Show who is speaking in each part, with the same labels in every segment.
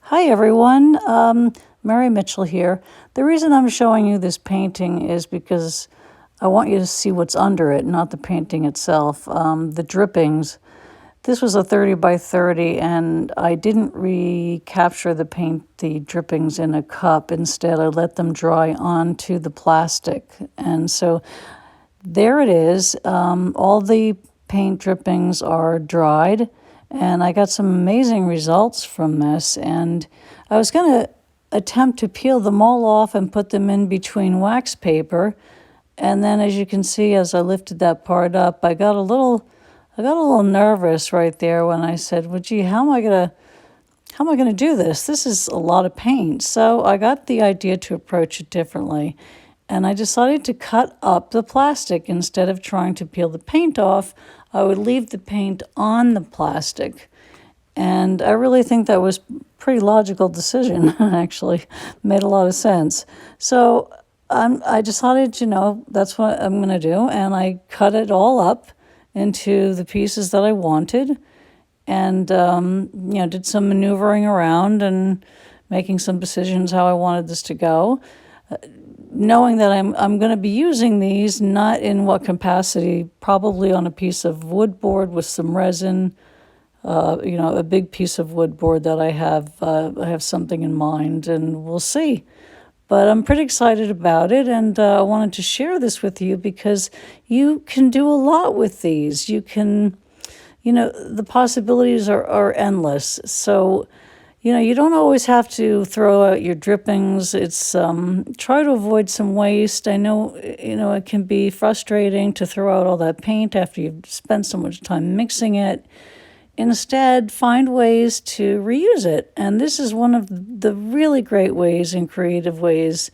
Speaker 1: Hi everyone, Mary Mitchell here. The reason I'm showing you this painting is because I want you to see what's under it, not the painting itself. The drippings. This was a 30 by 30 and I didn't recapture the drippings in a cup. Instead, I let them dry onto the plastic. And so there it is. All the paint drippings are dried. And I got some amazing results from this. And I was going to attempt to peel them all off and put them in between wax paper. And then, as you can see, as I lifted that part up, I got a little nervous right there when I said, "Well, gee, how am I gonna do this? This is a lot of paint." So I got the idea to approach it differently. And I decided to cut up the plastic. Instead of trying to peel the paint off, I would leave the paint on the plastic. And I really think that was a pretty logical decision, actually. Made a lot of sense. So I decided, that's what I'm going to do. And I cut it all up into the pieces that I wanted. And, did some maneuvering around and making some decisions how I wanted this to go. Knowing that I'm going to be using these, not in what capacity, probably on a piece of wood board with some resin, a big piece of wood board that I have something in mind, and we'll see. But I'm pretty excited about it, and I wanted to share this with you because you can do a lot with these. You can, the possibilities are endless. So, you don't always have to throw out your drippings. It's try to avoid some waste. I know, it can be frustrating to throw out all that paint after you've spent so much time mixing it. Instead, find ways to reuse it. And this is one of the really great ways and creative ways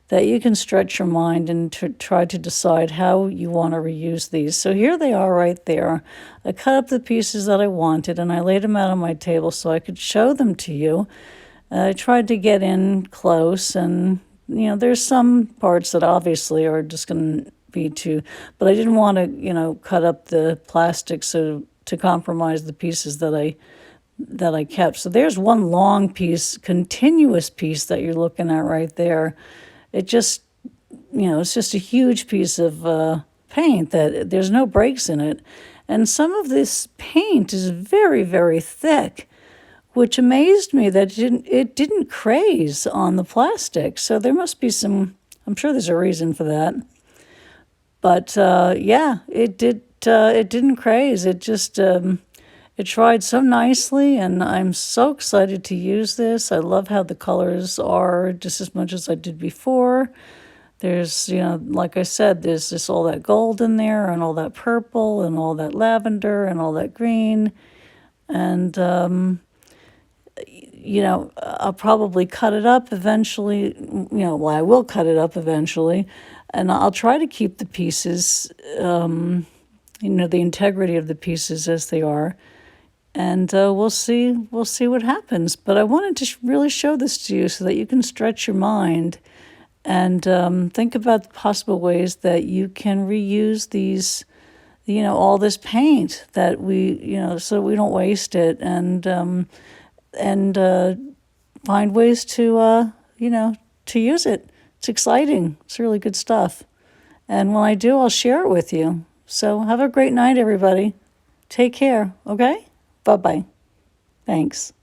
Speaker 1: that you can stretch your mind and try to decide how you want to reuse these. So here they are right there. I cut up the pieces that I wanted and I laid them out on my table so I could show them to you. I tried to get in close, and there's some parts that obviously are just going to be too, but I didn't want to cut up the plastic so to compromise the pieces that I kept. So there's one long piece, continuous piece that you're looking at right there. It just, it's just a huge piece of paint that there's no breaks in it. And some of this paint is very, very thick, which amazed me that it didn't craze on the plastic. So there must be I'm sure there's a reason for that. But yeah, it didn't craze. It just, it dried so nicely, and I'm so excited to use this. I love how the colors are just as much as I did before. There's, like I said, there's just all that gold in there and all that purple and all that lavender and all that green. And, I'll probably cut it up eventually. I will cut it up eventually. And I'll try to keep the pieces, the integrity of the pieces as they are. And we'll see what happens. But I wanted to really show this to you so that you can stretch your mind and think about the possible ways that you can reuse these, all this paint that so we don't waste it, and find ways to, to use it. It's exciting. It's really good stuff. And when I do, I'll share it with you. So have a great night, everybody. Take care, okay? Bye-bye. Thanks.